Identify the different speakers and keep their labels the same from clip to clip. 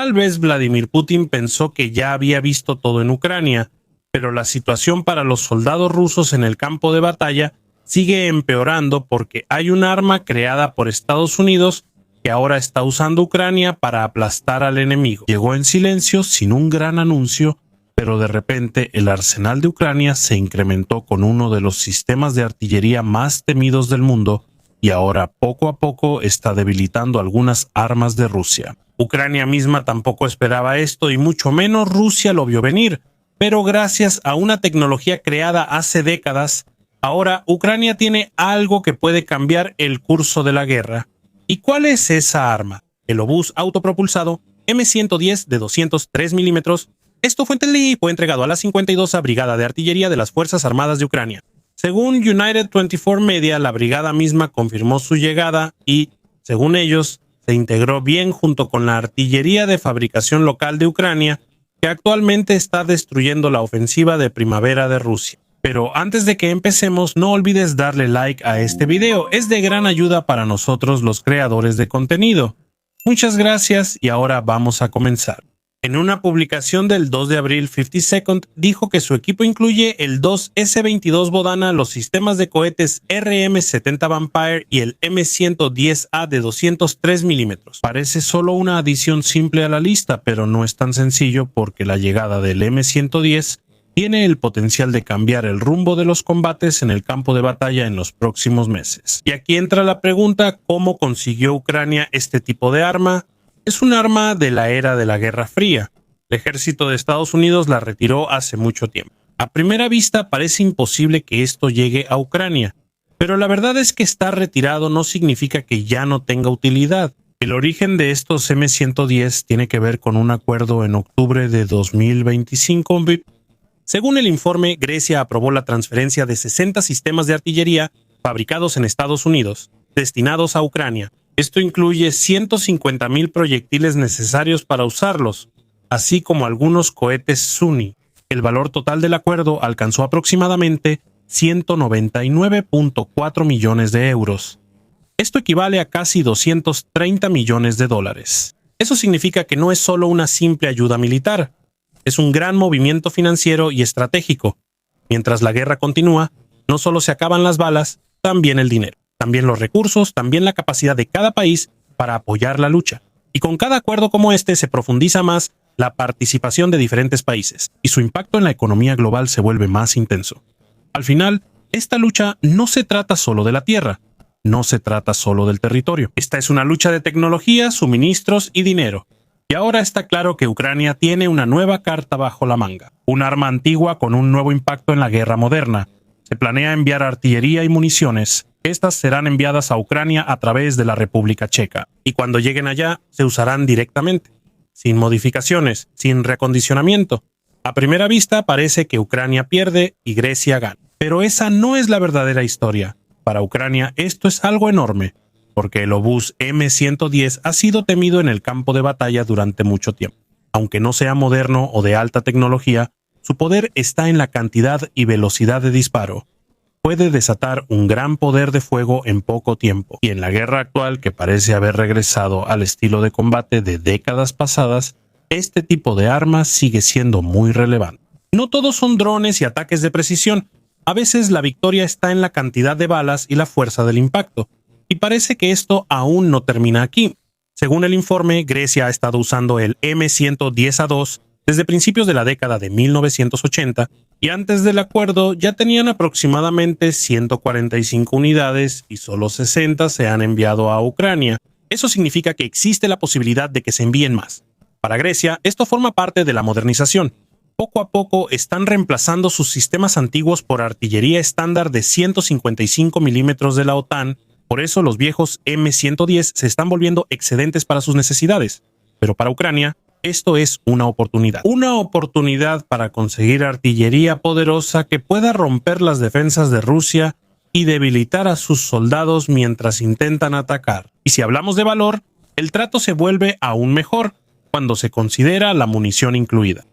Speaker 1: Tal vez Vladimir Putin pensó que ya había visto todo en Ucrania, pero la situación para los soldados rusos en el campo de batalla sigue empeorando porque hay un arma creada por Estados Unidos que ahora está usando Ucrania para aplastar al enemigo. Llegó en silencio, sin un gran anuncio, pero de repente el arsenal de Ucrania se incrementó con uno de los sistemas de artillería más temidos del mundo y ahora poco a poco está debilitando algunas armas de Rusia. Ucrania misma tampoco esperaba esto y mucho menos Rusia lo vio venir, pero gracias a una tecnología creada hace décadas, ahora Ucrania tiene algo que puede cambiar el curso de la guerra. ¿Y cuál es esa arma? El obús autopropulsado M110 de 203 milímetros. Esto fue entregado a la 52ª Brigada de Artillería de las Fuerzas Armadas de Ucrania. Según United 24 Media, la brigada misma confirmó su llegada y, según ellos, se integró bien junto con la artillería de fabricación local de Ucrania, que actualmente está destruyendo la ofensiva de primavera de Rusia. Pero antes de que empecemos, no olvides darle like a este video, es de gran ayuda para nosotros los creadores de contenido. Muchas gracias y ahora vamos a comenzar. En una publicación del 2 de abril, 50 Second dijo que su equipo incluye el 2S-22 Bodana, los sistemas de cohetes RM-70 Vampire y el M110A de 203 milímetros. Parece solo una adición simple a la lista, pero no es tan sencillo porque la llegada del M110 tiene el potencial de cambiar el rumbo de los combates en el campo de batalla en los próximos meses. Y aquí entra la pregunta: ¿cómo consiguió Ucrania este tipo de arma? Es un arma de la era de la Guerra Fría. El ejército de Estados Unidos la retiró hace mucho tiempo. A primera vista parece imposible que esto llegue a Ucrania, pero la verdad es que estar retirado no significa que ya no tenga utilidad. El origen de estos M110 tiene que ver con un acuerdo en octubre de 2025. Según el informe, Grecia aprobó la transferencia de 60 sistemas de artillería fabricados en Estados Unidos, destinados a Ucrania. Esto incluye 150,000 proyectiles necesarios para usarlos, así como algunos cohetes Sunny. El valor total del acuerdo alcanzó aproximadamente 199.4 millones de euros. Esto equivale a casi 230 millones de dólares. Eso significa que no es solo una simple ayuda militar. Es un gran movimiento financiero y estratégico. Mientras la guerra continúa, no solo se acaban las balas, también el dinero, también los recursos, también la capacidad de cada país para apoyar la lucha. Y con cada acuerdo como este se profundiza más la participación de diferentes países, y su impacto en la economía global se vuelve más intenso. Al final, esta lucha no se trata solo de la tierra, no se trata solo del territorio. Esta es una lucha de tecnología, suministros y dinero. Y ahora está claro que Ucrania tiene una nueva carta bajo la manga, un arma antigua con un nuevo impacto en la guerra moderna. Se planea enviar artillería y municiones. Estas serán enviadas a Ucrania a través de la República Checa, y cuando lleguen allá se usarán directamente, sin modificaciones, sin reacondicionamiento. A primera vista parece que Ucrania pierde y Grecia gana, pero esa no es la verdadera historia. Para Ucrania esto es algo enorme, porque el obús M110 ha sido temido en el campo de batalla durante mucho tiempo. Aunque no sea moderno o de alta tecnología, su poder está en la cantidad y velocidad de disparo. Puede desatar un gran poder de fuego en poco tiempo, y en la guerra actual, que parece haber regresado al estilo de combate de décadas pasadas, este tipo de armas sigue siendo muy relevante. No todos son drones y ataques de precisión. A veces la victoria está en la cantidad de balas y la fuerza del impacto. Y parece que esto aún no termina aquí. Según el informe, Grecia ha estado usando el M110A2 desde principios de la década de 1980, y antes del acuerdo ya tenían aproximadamente 145 unidades y solo 60 se han enviado a Ucrania. Eso significa que existe la posibilidad de que se envíen más. Para Grecia, esto forma parte de la modernización. Poco a poco están reemplazando sus sistemas antiguos por artillería estándar de 155 milímetros de la OTAN. Por eso los viejos M110 se están volviendo excedentes para sus necesidades. Pero para Ucrania, esto es una oportunidad. Una oportunidad para conseguir artillería poderosa que pueda romper las defensas de Rusia y debilitar a sus soldados mientras intentan atacar. Y si hablamos de valor, el trato se vuelve aún mejor cuando se considera la munición incluida.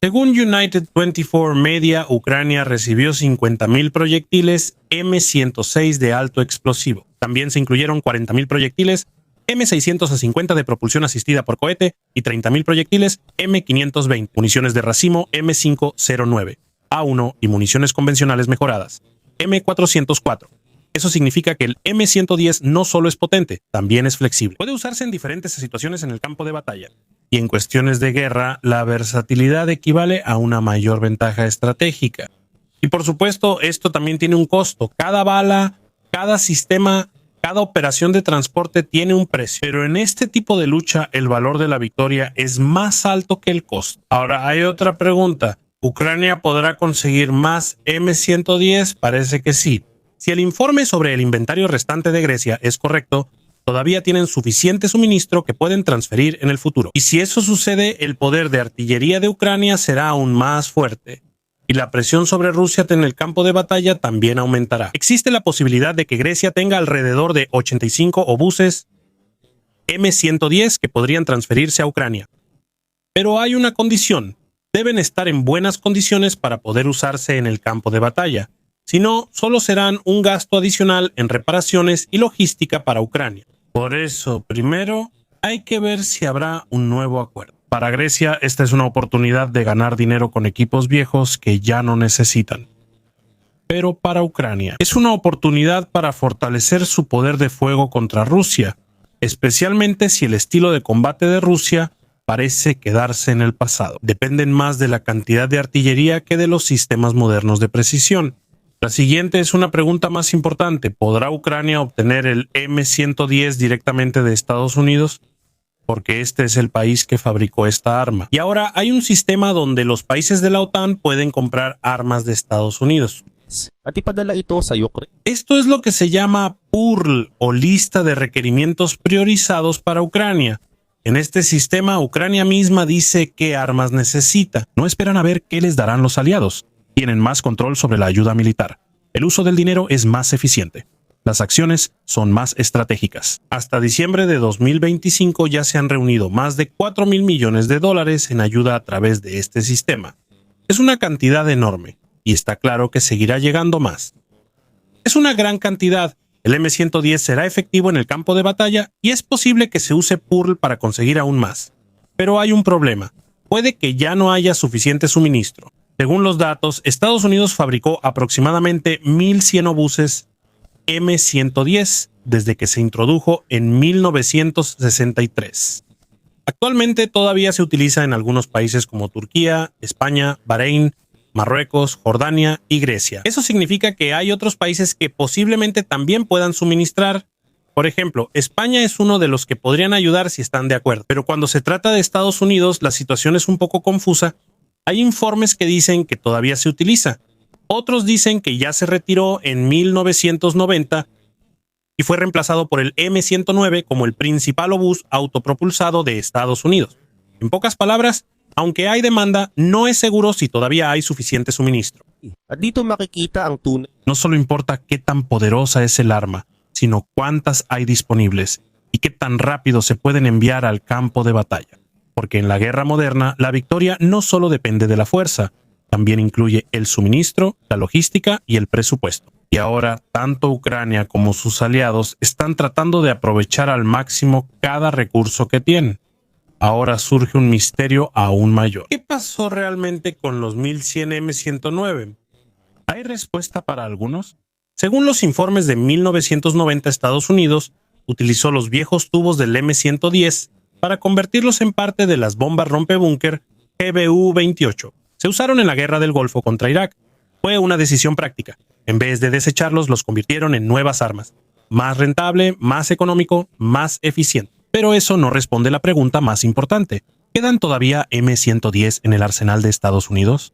Speaker 1: Según United 24 Media, Ucrania recibió 50,000 proyectiles M106 de alto explosivo. También se incluyeron 40,000 proyectiles M650 de propulsión asistida por cohete y 30.000 proyectiles M520, municiones de racimo M509, A1 y municiones convencionales mejoradas M404. Eso significa que el M110 no solo es potente, también es flexible. Puede usarse en diferentes situaciones en el campo de batalla. Y en cuestiones de guerra, la versatilidad equivale a una mayor ventaja estratégica. Y por supuesto, esto también tiene un costo. Cada bala, cada sistema, cada operación de transporte tiene un precio. Pero en este tipo de lucha, el valor de la victoria es más alto que el costo. Ahora, hay otra pregunta. ¿Ucrania podrá conseguir más M110? Parece que sí. Si el informe sobre el inventario restante de Grecia es correcto, todavía tienen suficiente suministro que pueden transferir en el futuro. Y si eso sucede, el poder de artillería de Ucrania será aún más fuerte. Y la presión sobre Rusia en el campo de batalla también aumentará. Existe la posibilidad de que Grecia tenga alrededor de 85 obuses M110 que podrían transferirse a Ucrania. Pero hay una condición. Deben estar en buenas condiciones para poder usarse en el campo de batalla. Si no, solo serán un gasto adicional en reparaciones y logística para Ucrania. Por eso, primero, hay que ver si habrá un nuevo acuerdo. Para Grecia, esta es una oportunidad de ganar dinero con equipos viejos que ya no necesitan. Pero para Ucrania, es una oportunidad para fortalecer su poder de fuego contra Rusia, especialmente si el estilo de combate de Rusia parece quedarse en el pasado. Dependen más de la cantidad de artillería que de los sistemas modernos de precisión. La siguiente es una pregunta más importante. ¿Podrá Ucrania obtener el M110 directamente de Estados Unidos? Porque este es el país que fabricó esta arma. Y ahora hay un sistema donde los países de la OTAN pueden comprar armas de Estados Unidos. Esto es lo que se llama PURL o lista de requerimientos priorizados para Ucrania. En este sistema, Ucrania misma dice qué armas necesita. No esperan a ver qué les darán los aliados. Tienen más control sobre la ayuda militar. El uso del dinero es más eficiente. Las acciones son más estratégicas. Hasta diciembre de 2025 ya se han reunido más de 4.000 millones de dólares en ayuda a través de este sistema. Es una cantidad enorme, y está claro que seguirá llegando más. Es una gran cantidad. El M110 será efectivo en el campo de batalla y es posible que se use PURL para conseguir aún más. Pero hay un problema. Puede que ya no haya suficiente suministro. Según los datos, Estados Unidos fabricó aproximadamente 1.100 obuses M110 desde que se introdujo en 1963. Actualmente todavía se utiliza en algunos países como Turquía, España, Bahrein, Marruecos, Jordania y Grecia. Eso significa que hay otros países que posiblemente también puedan suministrar. Por ejemplo, España es uno de los que podrían ayudar si están de acuerdo. Pero cuando se trata de Estados Unidos, la situación es un poco confusa. Hay informes que dicen que todavía se utiliza. Otros dicen que ya se retiró en 1990 y fue reemplazado por el M109 como el principal obús autopropulsado de Estados Unidos. En pocas palabras, aunque hay demanda, no es seguro si todavía hay suficiente suministro. No solo importa qué tan poderosa es el arma, sino cuántas hay disponibles y qué tan rápido se pueden enviar al campo de batalla. Porque en la guerra moderna, la victoria no solo depende de la fuerza, también incluye el suministro, la logística y el presupuesto. Y ahora, tanto Ucrania como sus aliados están tratando de aprovechar al máximo cada recurso que tienen. Ahora surge un misterio aún mayor. ¿Qué pasó realmente con los 1.100 M109? ¿Hay respuesta para algunos? Según los informes de 1990, Estados Unidos utilizó los viejos tubos del M110 para convertirlos en parte de las bombas rompebúnker GBU-28. Se usaron en la guerra del Golfo contra Irak. Fue una decisión práctica. En vez de desecharlos, los convirtieron en nuevas armas. Más rentable, más económico, más eficiente. Pero eso no responde la pregunta más importante. ¿Quedan todavía M110 en el arsenal de Estados Unidos?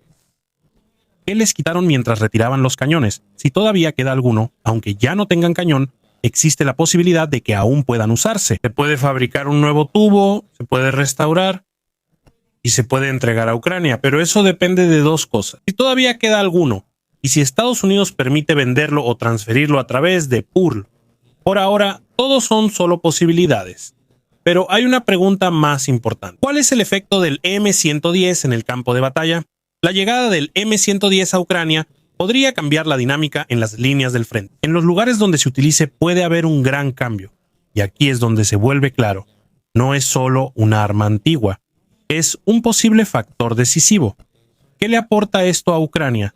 Speaker 1: ¿Qué les quitaron mientras retiraban los cañones? Si todavía queda alguno, aunque ya no tengan cañón, existe la posibilidad de que aún puedan usarse. Se puede fabricar un nuevo tubo, se puede restaurar y se puede entregar a Ucrania, pero eso depende de dos cosas. Si todavía queda alguno, y si Estados Unidos permite venderlo o transferirlo a través de PURL. Por ahora, todos son solo posibilidades. Pero hay una pregunta más importante. ¿Cuál es el efecto del M110 en el campo de batalla? La llegada del M110 a Ucrania podría cambiar la dinámica en las líneas del frente. En los lugares donde se utilice puede haber un gran cambio. Y aquí es donde se vuelve claro, no es solo una arma antigua, es un posible factor decisivo. ¿Qué le aporta esto a Ucrania?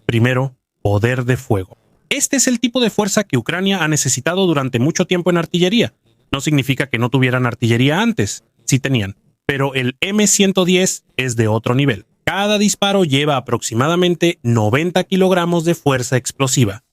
Speaker 1: Primero, poder de fuego. Este es el tipo de fuerza que Ucrania ha necesitado durante mucho tiempo en artillería. No significa que no tuvieran artillería antes, sí tenían, pero el M110 es de otro nivel. Cada disparo lleva aproximadamente 90 kilogramos de fuerza explosiva.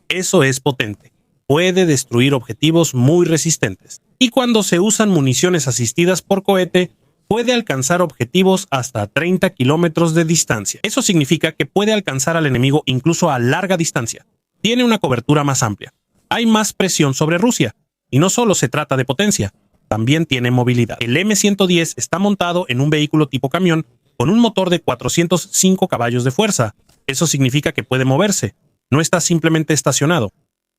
Speaker 1: Eso es potente. Puede destruir objetivos muy resistentes. Y cuando se usan municiones asistidas por cohete, puede alcanzar objetivos hasta 30 kilómetros de distancia. Eso significa que puede alcanzar al enemigo incluso a larga distancia. Tiene una cobertura más amplia. Hay más presión sobre Rusia. Y no solo se trata de potencia, también tiene movilidad. El M110 está montado en un vehículo tipo camión con un motor de 405 caballos de fuerza. Eso significa que puede moverse. No está simplemente estacionado.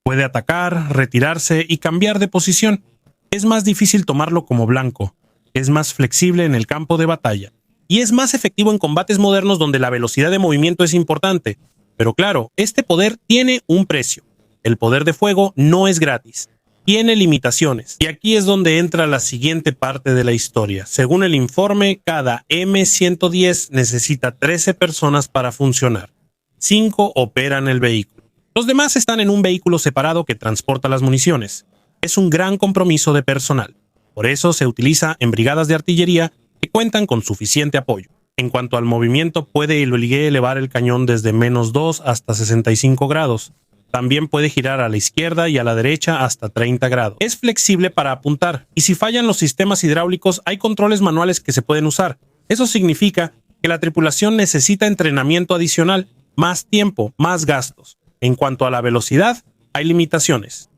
Speaker 1: Puede atacar, retirarse y cambiar de posición. Es más difícil tomarlo como blanco. Es más flexible en el campo de batalla. Y es más efectivo en combates modernos donde la velocidad de movimiento es importante. Pero claro, este poder tiene un precio. El poder de fuego no es gratis. Tiene limitaciones. Y aquí es donde entra la siguiente parte de la historia. Según el informe, cada M110 necesita 13 personas para funcionar. 5 operan el vehículo. Los demás están en un vehículo separado que transporta las municiones. Es un gran compromiso de personal. Por eso se utiliza en brigadas de artillería que cuentan con suficiente apoyo. En cuanto al movimiento, puede elevar el cañón desde -2 hasta 65 grados. También puede girar a la izquierda y a la derecha hasta 30 grados. Es flexible para apuntar, y si fallan los sistemas hidráulicos, hay controles manuales que se pueden usar. Eso significa que la tripulación necesita entrenamiento adicional, más tiempo, más gastos. En cuanto a la velocidad, hay limitaciones.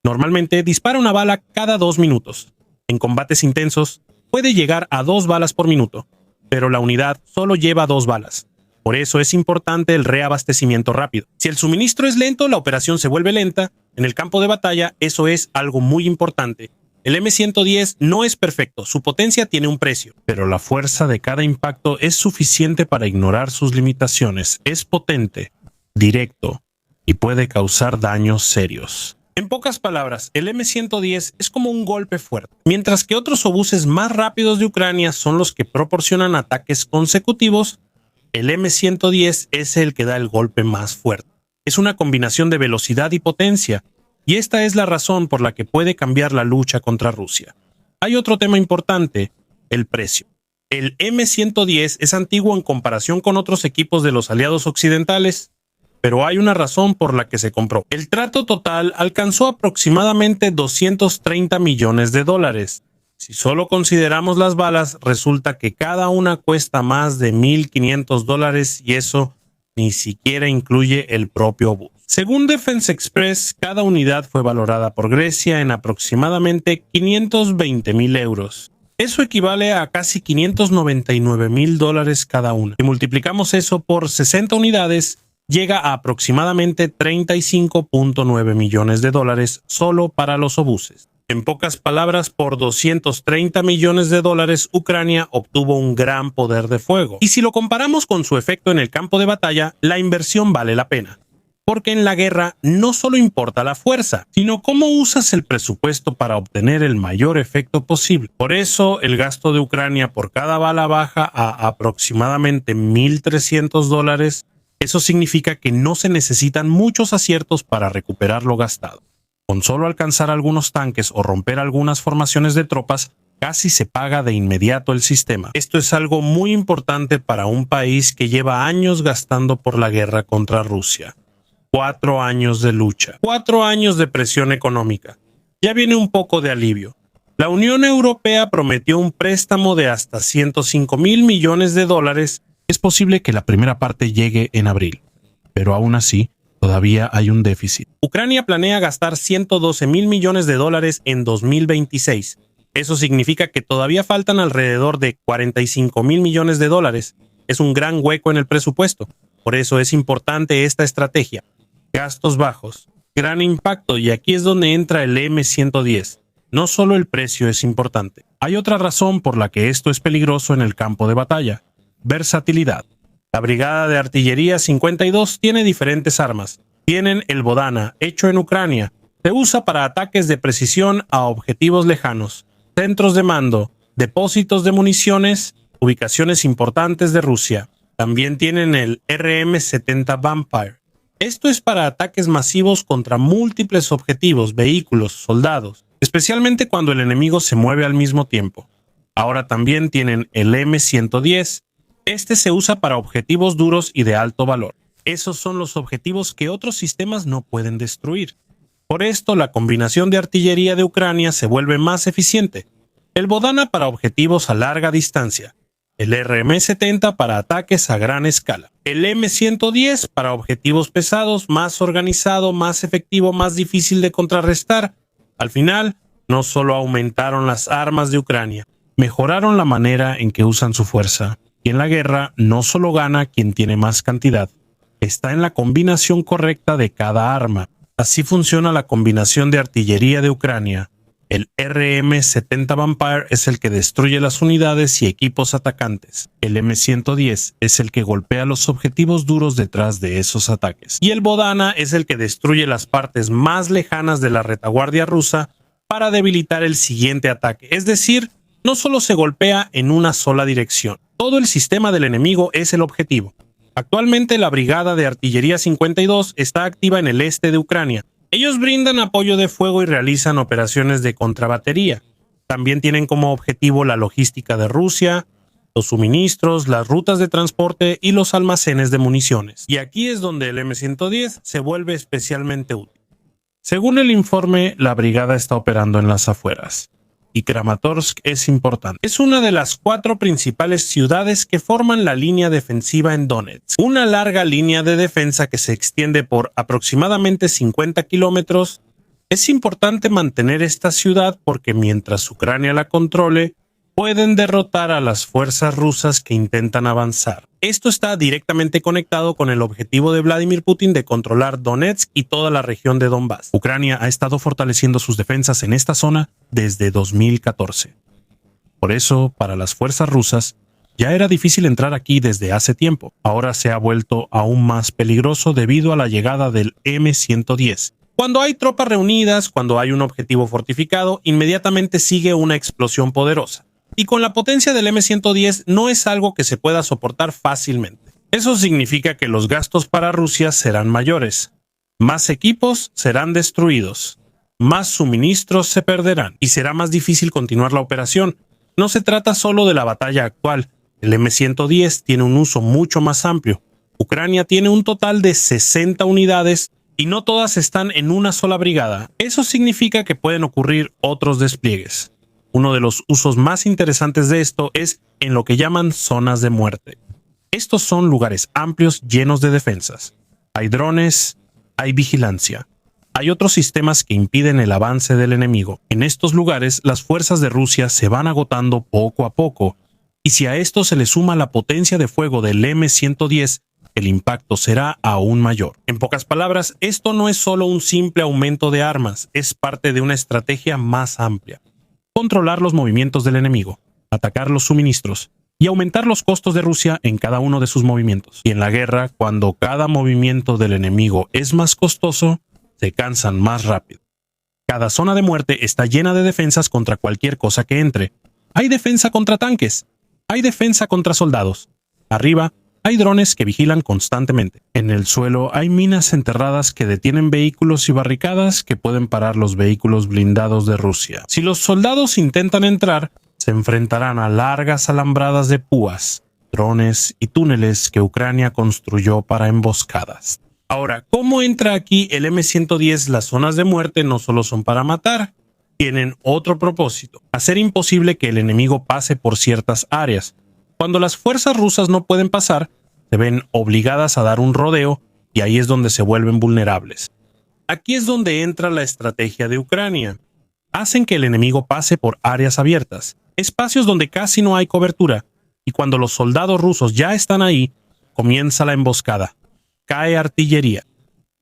Speaker 1: Normalmente dispara una bala cada 2 minutos. En combates intensos, puede llegar a 2 balas por minuto, pero la unidad solo lleva 2 balas. Por eso es importante el reabastecimiento rápido. Si el suministro es lento, la operación se vuelve lenta. En el campo de batalla, eso es algo muy importante. El M110 no es perfecto, su potencia tiene un precio, pero la fuerza de cada impacto es suficiente para ignorar sus limitaciones. Es potente, directo y puede causar daños serios. En pocas palabras, el M110 es como un golpe fuerte, mientras que otros obuses más rápidos de Ucrania son los que proporcionan ataques consecutivos. El M110 es el que da el golpe más fuerte. Es una combinación de velocidad y potencia, y esta es la razón por la que puede cambiar la lucha contra Rusia. Hay otro tema importante, el precio. El M110 es antiguo en comparación con otros equipos de los aliados occidentales, pero hay una razón por la que se compró. El trato total alcanzó aproximadamente 230 millones de dólares. Si solo consideramos las balas, resulta que cada una cuesta más de $1,500 y eso ni siquiera incluye el propio obús. Según Defense Express, cada unidad fue valorada por Grecia en aproximadamente 520,000 euros. Eso equivale a casi $599,000 cada una. Si multiplicamos eso por 60 unidades, llega a aproximadamente 35.9 millones de dólares solo para los obuses. En pocas palabras, por 230 millones de dólares, Ucrania obtuvo un gran poder de fuego. Y si lo comparamos con su efecto en el campo de batalla, la inversión vale la pena. Porque en la guerra no solo importa la fuerza, sino cómo usas el presupuesto para obtener el mayor efecto posible. Por eso, el gasto de Ucrania por cada bala baja a aproximadamente $1,300. Eso significa que no se necesitan muchos aciertos para recuperar lo gastado. Con solo alcanzar algunos tanques o romper algunas formaciones de tropas, casi se paga de inmediato el sistema. Esto es algo muy importante para un país que lleva años gastando por la guerra contra Rusia. 4 años de lucha, 4 años de presión económica. Ya viene un poco de alivio. La Unión Europea prometió un préstamo de hasta 105,000 millones de dólares. Es posible que la primera parte llegue en abril, pero aún así, todavía hay un déficit. Ucrania planea gastar 112,000 millones de dólares en 2026. Eso significa que todavía faltan alrededor de 45,000 millones de dólares. Es un gran hueco en el presupuesto. Por eso es importante esta estrategia. Gastos bajos, gran impacto, y aquí es donde entra el M110. No solo el precio es importante. Hay otra razón por la que esto es peligroso en el campo de batalla. Versatilidad. La Brigada de Artillería 52 tiene diferentes armas. Tienen el Bodana, hecho en Ucrania, Se usa para ataques de precisión a objetivos lejanos, centros de mando, depósitos de municiones, ubicaciones importantes de Rusia. También tienen el RM-70 Vampire. Esto es para ataques masivos contra múltiples objetivos, vehículos, soldados, especialmente cuando el enemigo se mueve al mismo tiempo. Ahora también tienen el M110. Este se usa para objetivos duros y de alto valor. Esos son los objetivos que otros sistemas no pueden destruir. Por esto, la combinación de artillería de Ucrania se vuelve más eficiente. El Bodana para objetivos a larga distancia. El RM-70 para ataques a gran escala. El M110 para objetivos pesados, más organizado, más efectivo, más difícil de contrarrestar. Al final, no solo aumentaron las armas de Ucrania, mejoraron la manera en que usan su fuerza. Y en la guerra no solo gana quien tiene más cantidad, está en la combinación correcta de cada arma. Así funciona la combinación de artillería de Ucrania. El RM-70 Vampire es el que destruye las unidades y equipos atacantes. El M110 es el que golpea los objetivos duros detrás de esos ataques. Y el Bodana es el que destruye las partes más lejanas de la retaguardia rusa para debilitar el siguiente ataque. Es decir, no solo se golpea en una sola dirección. Todo el sistema del enemigo es el objetivo. Actualmente la Brigada de Artillería 52 está activa en el este de Ucrania. Ellos brindan apoyo de fuego y realizan operaciones de contrabatería. También tienen como objetivo la logística de Rusia, los suministros, las rutas de transporte y los almacenes de municiones. Y aquí es donde el M110 se vuelve especialmente útil. Según el informe, la brigada está operando en las afueras. Y Kramatorsk es importante. Es una de las 4 principales ciudades que forman la línea defensiva en Donetsk. Una larga línea de defensa que se extiende por aproximadamente 50 kilómetros. Es importante mantener esta ciudad porque mientras Ucrania la controle, pueden derrotar a las fuerzas rusas que intentan avanzar. Esto está directamente conectado con el objetivo de Vladimir Putin de controlar Donetsk y toda la región de Donbass. Ucrania ha estado fortaleciendo sus defensas en esta zona desde 2014. Por eso, para las fuerzas rusas, ya era difícil entrar aquí desde hace tiempo. Ahora se ha vuelto aún más peligroso debido a la llegada del M110. Cuando hay tropas reunidas, cuando hay un objetivo fortificado, inmediatamente sigue una explosión poderosa. Y con la potencia del M110 no es algo que se pueda soportar fácilmente. Eso significa que los gastos para Rusia serán mayores. Más equipos serán destruidos. Más suministros se perderán. Y será más difícil continuar la operación. No se trata solo de la batalla actual. El M110 tiene un uso mucho más amplio. Ucrania tiene un total de 60 unidades y no todas están en una sola brigada. Eso significa que pueden ocurrir otros despliegues. Uno de los usos más interesantes de esto es en lo que llaman zonas de muerte. Estos son lugares amplios llenos de defensas. Hay drones, hay vigilancia. Hay otros sistemas que impiden el avance del enemigo. En estos lugares, las fuerzas de Rusia se van agotando poco a poco. Y si a esto se le suma la potencia de fuego del M110, el impacto será aún mayor. En pocas palabras, esto no es solo un simple aumento de armas, es parte de una estrategia más amplia. Controlar los movimientos del enemigo, atacar los suministros y aumentar los costos de Rusia en cada uno de sus movimientos. Y en la guerra, cuando cada movimiento del enemigo es más costoso, se cansan más rápido. Cada zona de muerte está llena de defensas contra cualquier cosa que entre. Hay defensa contra tanques, hay defensa contra soldados. Arriba, hay drones que vigilan constantemente. En el suelo hay minas enterradas que detienen vehículos y barricadas que pueden parar los vehículos blindados de Rusia. Si los soldados intentan entrar, se enfrentarán a largas alambradas de púas, drones y túneles que Ucrania construyó para emboscadas. Ahora, ¿cómo entra aquí el M110? Las zonas de muerte no solo son para matar, tienen otro propósito: hacer imposible que el enemigo pase por ciertas áreas. Cuando las fuerzas rusas no pueden pasar, se ven obligadas a dar un rodeo y ahí es donde se vuelven vulnerables. Aquí es donde entra la estrategia de Ucrania. Hacen que el enemigo pase por áreas abiertas, espacios donde casi no hay cobertura, y cuando los soldados rusos ya están ahí, comienza la emboscada. Cae artillería.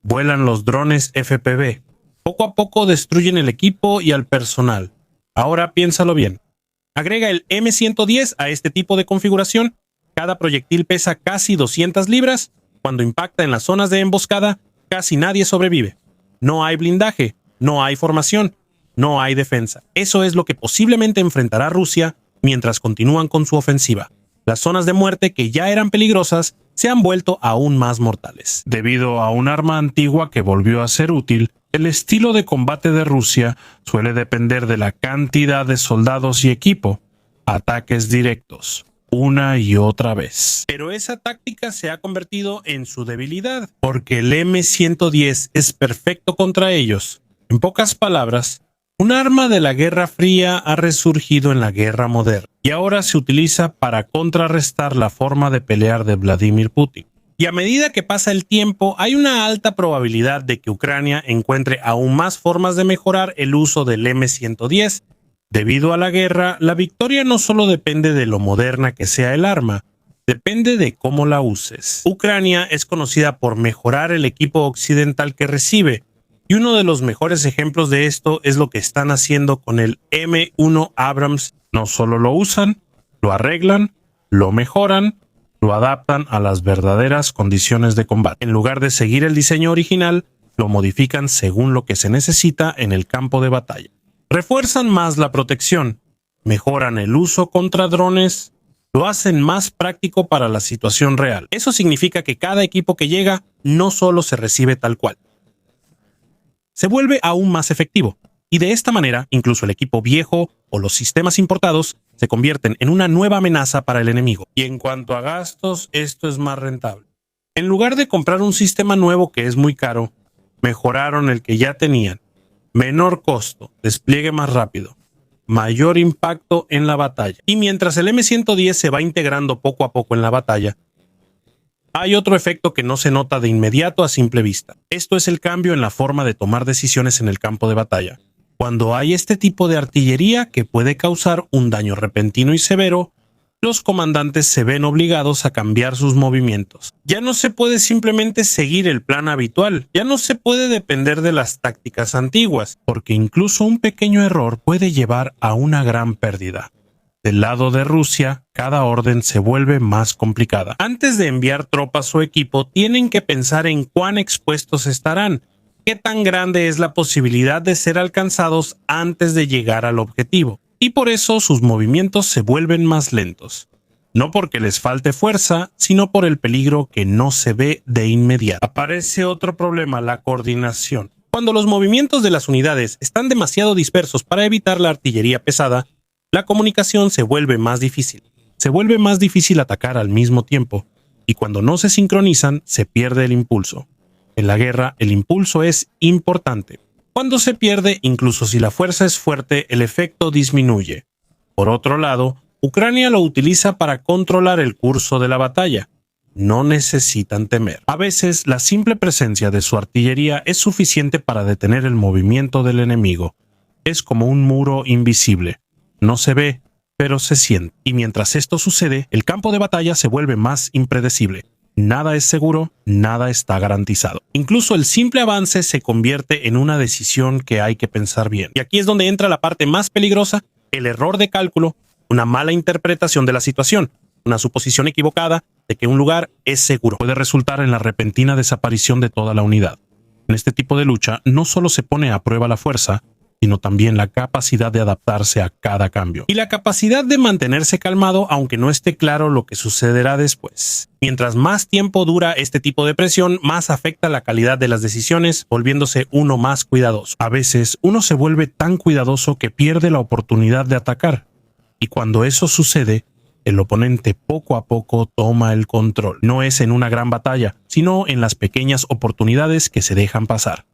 Speaker 1: Vuelan los drones FPV. Poco a poco destruyen el equipo y al personal. Ahora piénsalo bien. Agrega el M110 a este tipo de configuración. Cada proyectil pesa casi 200 libras. Cuando impacta en las zonas de emboscada, casi nadie sobrevive. No hay blindaje. no hay formación, no hay defensa. Eso es lo que posiblemente enfrentará Rusia mientras continúan con su ofensiva. Las zonas de muerte que ya eran peligrosas se han vuelto aún más mortales. Debido a un arma antigua que volvió a ser útil, el estilo de combate de Rusia suele depender de la cantidad de soldados y equipo. Ataques directos, una y otra vez. Pero esa táctica se ha convertido en su debilidad, porque el M110 es perfecto contra ellos. En pocas palabras, un arma de la Guerra Fría ha resurgido en la guerra moderna y ahora se utiliza para contrarrestar la forma de pelear de Vladimir Putin. Y a medida que pasa el tiempo, hay una alta probabilidad de que Ucrania encuentre aún más formas de mejorar el uso del M110. Debido a la guerra, la victoria no solo depende de lo moderna que sea el arma, depende de cómo la uses. Ucrania es conocida por mejorar el equipo occidental que recibe, y uno de los mejores ejemplos de esto es lo que están haciendo con el M1 Abrams. No solo lo usan, lo arreglan, lo mejoran, lo adaptan a las verdaderas condiciones de combate. En lugar de seguir el diseño original, lo modifican según lo que se necesita en el campo de batalla. Refuerzan más la protección, mejoran el uso contra drones, lo hacen más práctico para la situación real. Eso significa que cada equipo que llega no solo se recibe tal cual, se vuelve aún más efectivo. Y de esta manera, incluso el equipo viejo o los sistemas importados se convierten en una nueva amenaza para el enemigo. Y en cuanto a gastos, esto es más rentable. En lugar de comprar un sistema nuevo que es muy caro, mejoraron el que ya tenían. Menor costo, despliegue más rápido, mayor impacto en la batalla. Y mientras el M110 se va integrando poco a poco en la batalla, hay otro efecto que no se nota de inmediato a simple vista. Esto es el cambio en la forma de tomar decisiones en el campo de batalla. Cuando hay este tipo de artillería que puede causar un daño repentino y severo, los comandantes se ven obligados a cambiar sus movimientos. Ya no se puede simplemente seguir el plan habitual, ya no se puede depender de las tácticas antiguas, porque incluso un pequeño error puede llevar a una gran pérdida. Del lado de Rusia, cada orden se vuelve más complicada. Antes de enviar tropas o equipo, tienen que pensar en cuán expuestos estarán, qué tan grande es la posibilidad de ser alcanzados antes de llegar al objetivo. Y por eso sus movimientos se vuelven más lentos. No porque les falte fuerza, sino por el peligro que no se ve de inmediato. Aparece otro problema, la coordinación. Cuando los movimientos de las unidades están demasiado dispersos para evitar la artillería pesada, la comunicación se vuelve más difícil. Se vuelve más difícil atacar al mismo tiempo, y cuando no se sincronizan, se pierde el impulso. En la guerra, el impulso es importante. Cuando se pierde, incluso si la fuerza es fuerte, el efecto disminuye. Por otro lado, Ucrania lo utiliza para controlar el curso de la batalla. No necesitan temer. A veces, la simple presencia de su artillería es suficiente para detener el movimiento del enemigo. Es como un muro invisible. No se ve, pero se siente. Y mientras esto sucede, el campo de batalla se vuelve más impredecible. Nada es seguro, nada está garantizado. Incluso el simple avance se convierte en una decisión que hay que pensar bien. Y aquí es donde entra la parte más peligrosa, el error de cálculo, una mala interpretación de la situación, una suposición equivocada de que un lugar es seguro. Puede resultar en la repentina desaparición de toda la unidad. En este tipo de lucha no solo se pone a prueba la fuerza, sino también la capacidad de adaptarse a cada cambio. Y la capacidad de mantenerse calmado aunque no esté claro lo que sucederá después. Mientras más tiempo dura este tipo de presión, más afecta la calidad de las decisiones, volviéndose uno más cuidadoso. A veces, uno se vuelve tan cuidadoso que pierde la oportunidad de atacar. Y cuando eso sucede, el oponente poco a poco toma el control. No es en una gran batalla, sino en las pequeñas oportunidades que se dejan pasar.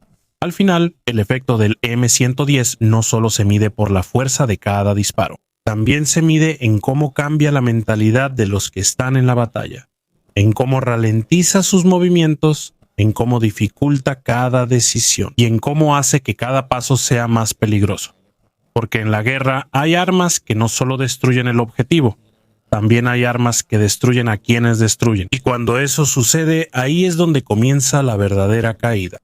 Speaker 1: Al final, el efecto del M110 no solo se mide por la fuerza de cada disparo, también se mide en cómo cambia la mentalidad de los que están en la batalla, en cómo ralentiza sus movimientos, en cómo dificulta cada decisión y en cómo hace que cada paso sea más peligroso. Porque en la guerra hay armas que no solo destruyen el objetivo, también hay armas que destruyen a quienes destruyen. Y cuando eso sucede, ahí es donde comienza la verdadera caída.